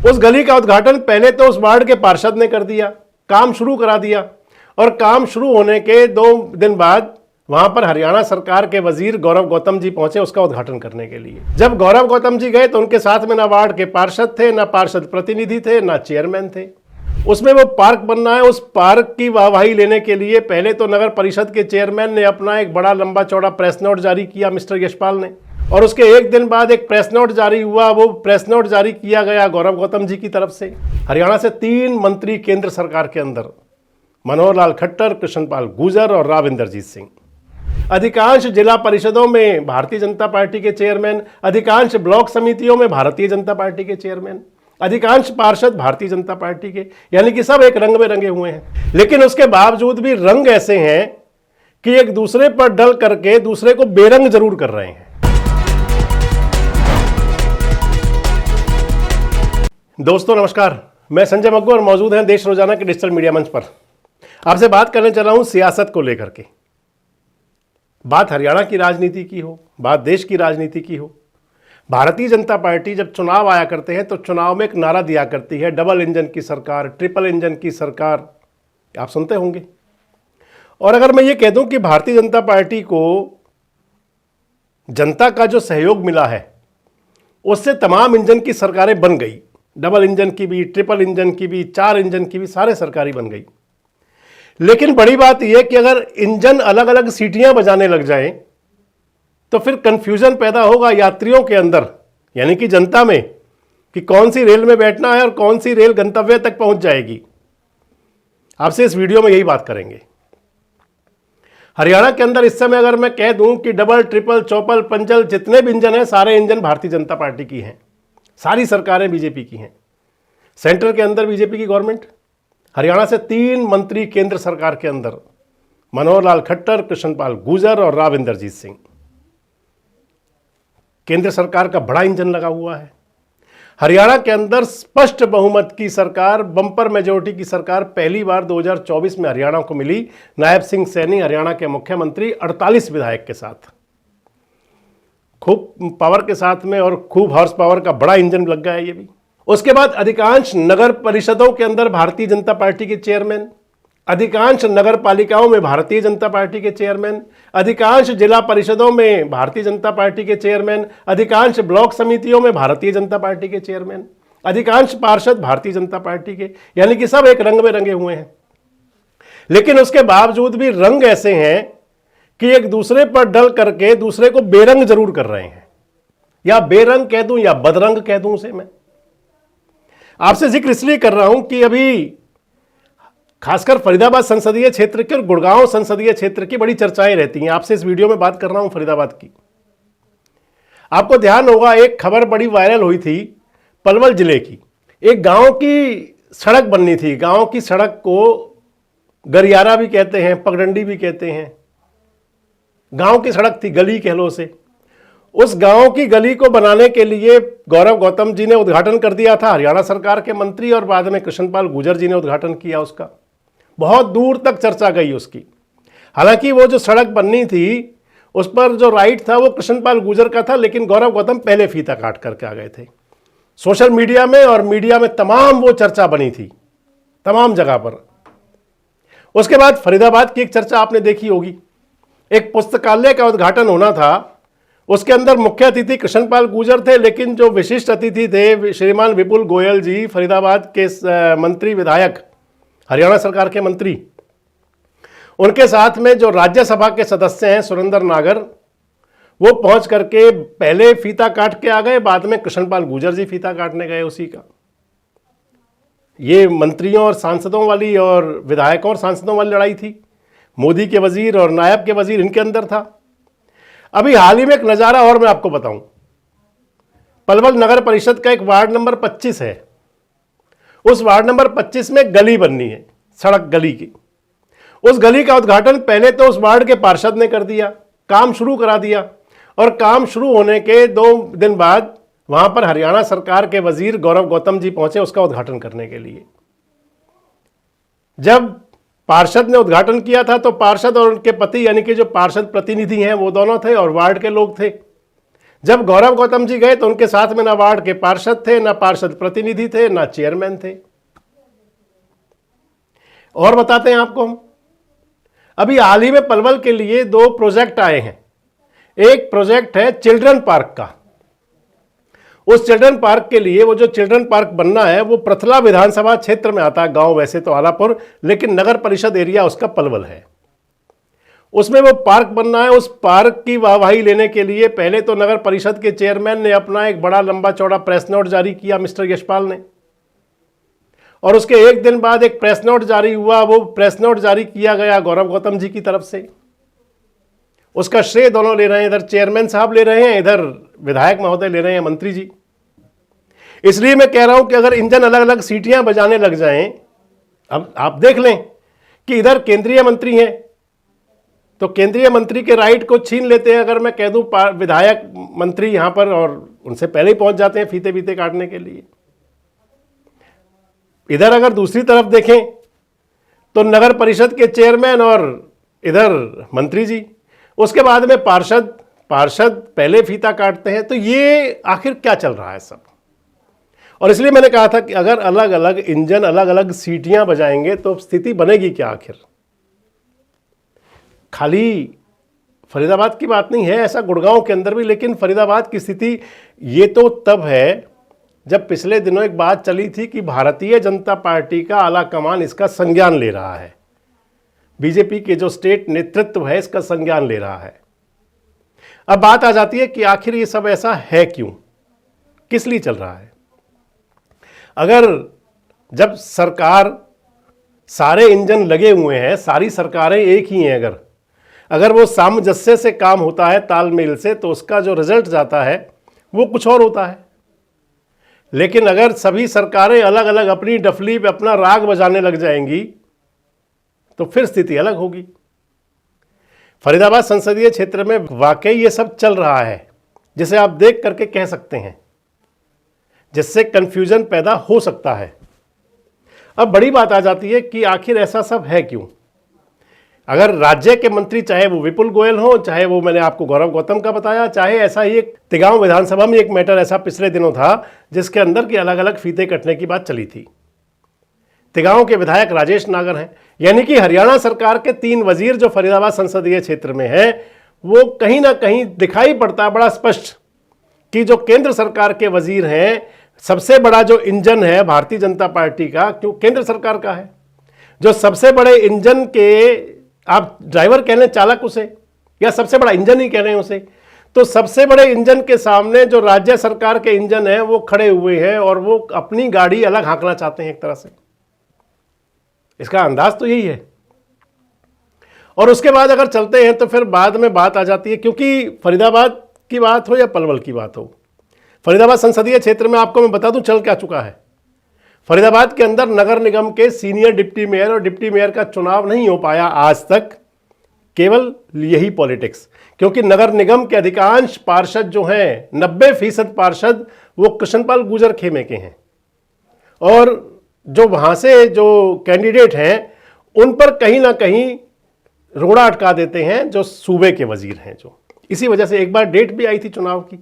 उस गली का उद्घाटन पहले तो उस वार्ड के पार्षद ने कर दिया, काम शुरू करा दिया, और काम शुरू होने के 2 दिन बाद वहां पर हरियाणा सरकार के वजीर गौरव गौतम जी पहुंचे उसका उद्घाटन करने के लिए। जब गौरव गौतम जी गए तो उनके साथ में ना वार्ड के पार्षद थे, ना पार्षद प्रतिनिधि थे, ना चेयरमैन थे। उसमें वो पार्क बनना है, उस पार्क की वाहवाही लेने के लिए पहले तो नगर परिषद के चेयरमैन ने अपना एक बड़ा लंबा चौड़ा प्रेस नोट जारी किया, मिस्टर यशपाल ने, और उसके 1 दिन बाद एक प्रेस नोट जारी हुआ। वो प्रेस नोट जारी किया गया गौरव गौतम जी की तरफ से। हरियाणा से 3 मंत्री केंद्र सरकार के अंदर, मनोहर लाल खट्टर, कृष्णपाल गुर्जर और राव इंद्रजीत सिंह। अधिकांश जिला परिषदों में भारतीय जनता पार्टी के चेयरमैन, अधिकांश ब्लॉक समितियों में भारतीय जनता पार्टी के चेयरमैन, अधिकांश पार्षद भारतीय जनता पार्टी के, यानी कि सब एक रंग में रंगे हुए हैं। लेकिन उसके बावजूद भी रंग ऐसे हैं कि एक दूसरे पर डल करके दूसरे को बेरंग जरूर कर रहे हैं। दोस्तों नमस्कार, मैं संजय मग्गू और मौजूद हैं देश रोजाना के डिजिटल मीडिया मंच पर। आपसे बात करने चला हूं सियासत को लेकर के। बात हरियाणा की राजनीति की हो, बात देश की राजनीति की हो, भारतीय जनता पार्टी जब चुनाव आया करते हैं तो चुनाव में एक नारा दिया करती है, डबल इंजन की सरकार, ट्रिपल इंजन की सरकार, आप सुनते होंगे। और अगर मैं ये कह दूं कि भारतीय जनता पार्टी को जनता का जो सहयोग मिला है उससे तमाम इंजन की सरकारें बन गई, डबल इंजन की भी, ट्रिपल इंजन की भी, 4 इंजन की भी, सारे सरकारी बन गई। लेकिन बड़ी बात यह कि अगर इंजन अलग अलग सीटियां बजाने लग जाएं तो फिर कंफ्यूजन पैदा होगा यात्रियों के अंदर, यानी कि जनता में, कि कौन सी रेल में बैठना है और कौन सी रेल गंतव्य तक पहुंच जाएगी। आपसे इस वीडियो में यही बात करेंगे। हरियाणा के अंदर इस समय अगर मैं कह दूं कि डबल, ट्रिपल, चौपल, पंचल जितने भी इंजन हैं, सारे इंजन भारतीय जनता पार्टी की हैं, सारी सरकारें बीजेपी की हैं। सेंटर के अंदर बीजेपी की गवर्नमेंट, हरियाणा से 3 मंत्री केंद्र सरकार के अंदर, मनोहर लाल खट्टर, कृष्णपाल गुर्जर और राव इंद्रजीत सिंह। केंद्र सरकार का बड़ा इंजन लगा हुआ है। हरियाणा के अंदर स्पष्ट बहुमत की सरकार, बंपर मेजोरिटी की सरकार पहली बार 2024 में हरियाणा को मिली। नायब सिंह सैनी हरियाणा के मुख्यमंत्री, 48 विधायक के साथ, खूब पावर के साथ में और खूब हॉर्स पावर का बड़ा इंजन लग गया है ये भी। उसके बाद अधिकांश नगर परिषदों के अंदर भारतीय जनता पार्टी के चेयरमैन, अधिकांश नगर पालिकाओं में भारतीय जनता पार्टी के चेयरमैन, अधिकांश जिला परिषदों में भारतीय जनता पार्टी के चेयरमैन, अधिकांश ब्लॉक समितियों में भारतीय जनता पार्टी के चेयरमैन, अधिकांश पार्षद भारतीय जनता पार्टी के, यानी कि सब एक रंग में रंगे हुए हैं। लेकिन उसके बावजूद भी रंग ऐसे हैं कि एक दूसरे पर डल करके दूसरे को बेरंग जरूर कर रहे हैं, या बेरंग कह दूं या बदरंग कह दूं उसे मैं। आपसे जिक्र इसलिए कर रहा हूं कि अभी खासकर फरीदाबाद संसदीय क्षेत्र की और गुड़गांव संसदीय क्षेत्र की बड़ी चर्चाएं रहती हैं। आपसे इस वीडियो में बात कर रहा हूं फरीदाबाद की। आपको ध्यान होगा, एक खबर बड़ी वायरल हुई थी पलवल जिले की। एक गांव की सड़क बननी थी। गांव की सड़क को गरियारा भी कहते हैं, पगडंडी भी कहते हैं। गांव की सड़क थी, गली कह लो उसे। उस गांव की गली को बनाने के लिए गौरव गौतम जी ने उद्घाटन कर दिया था, हरियाणा सरकार के मंत्री, और बाद में कृष्णपाल गुर्जर जी ने उद्घाटन किया उसका। बहुत दूर तक चर्चा गई उसकी। हालांकि वो जो सड़क बननी थी उस पर जो राइट था वो कृष्णपाल गुर्जर का था, लेकिन गौरव गौतम पहले फीता काट करके आ गए थे। सोशल मीडिया में और मीडिया में तमाम वो चर्चा बनी थी, तमाम जगह पर। उसके बाद फरीदाबाद की एक चर्चा आपने देखी होगी। एक पुस्तकालय का उद्घाटन होना था, उसके अंदर मुख्य अतिथि कृष्णपाल गुर्जर थे, लेकिन जो विशिष्ट अतिथि थे श्रीमान विपुल गोयल जी, फरीदाबाद के मंत्री, विधायक, हरियाणा सरकार के मंत्री, उनके साथ में जो राज्यसभा के सदस्य हैं सुरेंद्र नागर, वो पहुंच करके पहले फीता काट के आ गए, बाद में कृष्णपाल गुर्जर जी फीता काटने गए उसी का। ये मंत्रियों और सांसदों वाली और विधायकों और सांसदों वाली लड़ाई थी। मोदी के वजीर और नायब के वजीर इनके अंदर था। अभी हाल ही में एक नज़ारा और मैं आपको बताऊं, पलवल नगर परिषद का एक वार्ड नंबर 25 है। उस वार्ड नंबर 25 में गली बननी है, सड़क गली की। उस गली का उद्घाटन पहले तो उस वार्ड के पार्षद ने कर दिया, काम शुरू करा दिया, और काम शुरू होने के 2 दिन बाद वहां पर हरियाणा सरकार के वजीर गौरव गौतम जी पहुंचे उसका उद्घाटन करने के लिए। जब पार्षद ने उद्घाटन किया था तो पार्षद और उनके पति, यानी कि जो पार्षद प्रतिनिधि हैं, वो दोनों थे और वार्ड के लोग थे। जब गौरव गौतम जी गए तो उनके साथ में ना वार्ड के पार्षद थे, ना पार्षद प्रतिनिधि थे, ना चेयरमैन थे। और बताते हैं आपको हम, अभी हाल ही में पलवल के लिए 2 प्रोजेक्ट आए हैं। एक प्रोजेक्ट है चिल्ड्रन पार्क का। उस चिल्ड्रन पार्क के लिए, वो जो चिल्ड्रन पार्क बनना है वो प्रथला विधानसभा क्षेत्र में आता है, गांव वैसे तो आलापुर, लेकिन नगर परिषद एरिया उसका पलवल है। उसमें वो पार्क बनना है। उस पार्क की वाहवाही लेने के लिए पहले तो नगर परिषद के चेयरमैन ने अपना एक बड़ा लंबा चौड़ा प्रेस नोट जारी किया, मिस्टर यशपाल ने, और उसके एक दिन बाद एक प्रेस नोट जारी हुआ। वो प्रेस नोट जारी किया गया गौरव गौतम जी की तरफ से। उसका श्रेय दोनों ले रहे हैं, इधर चेयरमैन साहब ले रहे हैं, इधर विधायक महोदय ले रहे हैं, मंत्री जी। इसलिए मैं कह रहा हूं कि अगर इंजन अलग अलग सीटियां बजाने लग जाएं, अब आप देख लें कि इधर केंद्रीय मंत्री हैं तो केंद्रीय मंत्री के राइट को छीन लेते हैं। अगर मैं कह दूं विधायक मंत्री यहां पर, और उनसे पहले ही पहुंच जाते हैं फीते बीते काटने के लिए। इधर अगर दूसरी तरफ देखें तो नगर परिषद के चेयरमैन और इधर मंत्री जी, उसके बाद में पार्षद पहले फीता काटते हैं। तो ये आखिर क्या चल रहा है सब? और इसलिए मैंने कहा था कि अगर अलग अलग इंजन अलग अलग सीटियां बजाएंगे तो स्थिति बनेगी क्या आखिर? खाली फरीदाबाद की बात नहीं है, ऐसा गुड़गांव के अंदर भी। लेकिन फरीदाबाद की स्थिति ये तो तब है जब पिछले दिनों एक बात चली थी कि भारतीय जनता पार्टी का आला कमान इसका संज्ञान ले रहा है, बीजेपी के जो स्टेट नेतृत्व है इसका संज्ञान ले रहा है। अब बात आ जाती है कि आखिर ये सब ऐसा है क्यों, किस लिए चल रहा है? अगर जब सरकार, सारे इंजन लगे हुए हैं, सारी सरकारें एक ही हैं, अगर वो सामंजस्य से काम होता है, तालमेल से, तो उसका जो रिजल्ट जाता है वो कुछ और होता है। लेकिन अगर सभी सरकारें अलग अलग अपनी डफली पे अपना राग बजाने लग जाएंगी तो फिर स्थिति अलग होगी। फरीदाबाद संसदीय क्षेत्र में वाकई ये सब चल रहा है, जिसे आप देख करके कह सकते हैं, जिससे कंफ्यूजन पैदा हो सकता है। अब बड़ी बात आ जाती है कि आखिर ऐसा सब है क्यों? अगर राज्य के मंत्री, चाहे वो विपुल गोयल हो, चाहे वो मैंने आपको गौरव गौतम का बताया, चाहे ऐसा ही एक तिगांव विधानसभा में एक मैटर ऐसा पिछले दिनों था जिसके अंदर की अलग अलग फीते कटने की बात चली थी। तिगांव के विधायक राजेश नागर हैं, यानी कि हरियाणा सरकार के 3 वजीर जो फरीदाबाद संसदीय क्षेत्र में है, वो कहीं ना कहीं दिखाई पड़ता है बड़ा स्पष्ट कि जो केंद्र सरकार के वजीर हैं, सबसे बड़ा जो इंजन है भारतीय जनता पार्टी का, क्यों केंद्र सरकार का है, जो सबसे बड़े इंजन के, आप ड्राइवर कह लें, चालक उसे, या सबसे बड़ा इंजन ही कह रहे हैं उसे, तो सबसे बड़े इंजन के सामने जो राज्य सरकार के इंजन है वो खड़े हुए हैं और वो अपनी गाड़ी अलग हाँकना चाहते हैं एक तरह से। इसका अंदाज तो यही है। और उसके बाद अगर चलते हैं तो फिर बाद में बात आ जाती है, क्योंकि फरीदाबाद की बात हो या पलवल की बात हो, फरीदाबाद संसदीय क्षेत्र में आपको मैं बता दूं चल क्या चुका है। फरीदाबाद के अंदर नगर निगम के सीनियर डिप्टी मेयर और डिप्टी मेयर का चुनाव नहीं हो पाया आज तक, केवल यही पॉलिटिक्स। क्योंकि नगर निगम के अधिकांश पार्षद जो हैं, 90% पार्षद वो कृष्णपाल गुर्जर खेमे के हैं, और जो वहां से जो कैंडिडेट हैं उन पर कहीं ना कहीं रोड़ा अटका देते हैं जो सूबे के वजीर हैं। जो इसी वजह से एक बार डेट भी आई थी चुनाव की,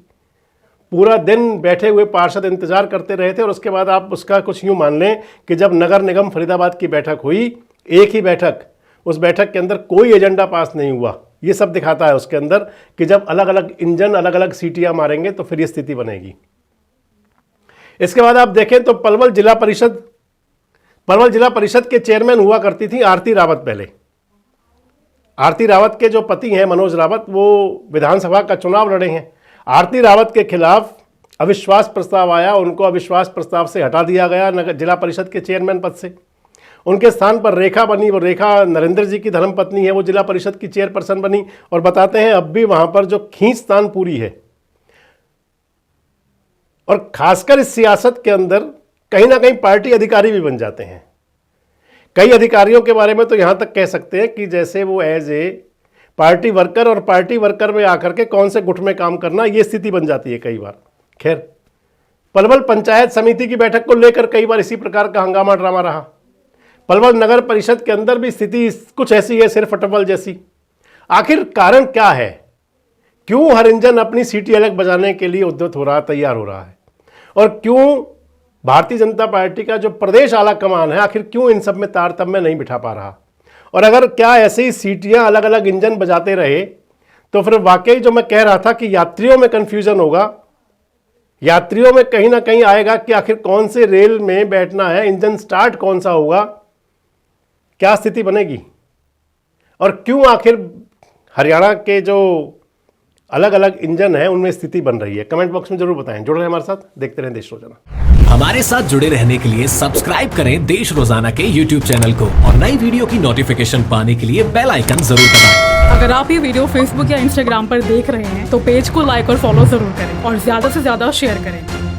पूरा दिन बैठे हुए पार्षद इंतजार करते रहे थे, और उसके बाद आप उसका कुछ यूं मान लें कि जब नगर निगम फरीदाबाद की बैठक हुई, एक ही बैठक, उस बैठक के अंदर कोई एजेंडा पास नहीं हुआ। ये सब दिखाता है उसके अंदर कि जब अलग अलग इंजन अलग अलग सीटियां मारेंगे तो फिर ये स्थिति बनेगी। इसके बाद आप देखें तो पलवल जिला परिषद के चेयरमैन हुआ करती थी आरती रावत। पहले आरती रावत के जो पति हैं मनोज रावत, वो विधानसभा का चुनाव लड़े हैं। आरती रावत के खिलाफ अविश्वास प्रस्ताव आया, उनको अविश्वास प्रस्ताव से हटा दिया गया जिला परिषद के चेयरमैन पद से। उनके स्थान पर रेखा बनी, वो रेखा नरेंद्र जी की धर्मपत्नी है, वो जिला परिषद की चेयरपर्सन बनी। और बताते हैं अब भी वहां पर जो खींचतान पूरी है, और खासकर इस सियासत के अंदर कहीं ना कहीं पार्टी अधिकारी भी बन जाते हैं। कई अधिकारियों के बारे में तो यहां तक कह सकते हैं कि जैसे वो एज ए पार्टी वर्कर, और पार्टी वर्कर में आकर के कौन से गुट में काम करना, ये स्थिति बन जाती है कई बार। खैर, पलवल पंचायत समिति की बैठक को लेकर कई बार इसी प्रकार का हंगामा ड्रामा रहा। पलवल नगर परिषद के अंदर भी स्थिति कुछ ऐसी है, सिर्फ अटवल जैसी। आखिर कारण क्या है क्यों हर इंजन अपनी सीटी अलग बजाने के लिए उद्यत हो रहा है, तैयार हो रहा है, और क्यों भारतीय जनता पार्टी का जो प्रदेश आला कमान है आखिर क्यों इन सब में तारतम्य नहीं बिठा पा रहा। और अगर क्या ऐसे ही सीटियां अलग अलग इंजन बजाते रहे तो फिर वाकई जो मैं कह रहा था कि यात्रियों में कंफ्यूजन होगा, यात्रियों में कहीं ना कहीं आएगा कि आखिर कौन से रेल में बैठना है, इंजन स्टार्ट कौन सा होगा, क्या स्थिति बनेगी, और क्यों आखिर हरियाणा के जो अलग अलग इंजन है उनमें स्थिति बन रही है। कमेंट बॉक्स में जरूर बताएं। जुड़े रहें हमारे साथ, देखते रहें देश रोजाना। हमारे साथ जुड़े रहने के लिए सब्सक्राइब करें देश रोजाना के YouTube चैनल को और नई वीडियो की नोटिफिकेशन पाने के लिए बेल आइकन जरूर दबाएं। अगर आप ये वीडियो Facebook या Instagram पर देख रहे हैं तो पेज को लाइक और फॉलो जरूर करें और ज्यादा से ज्यादा शेयर करें।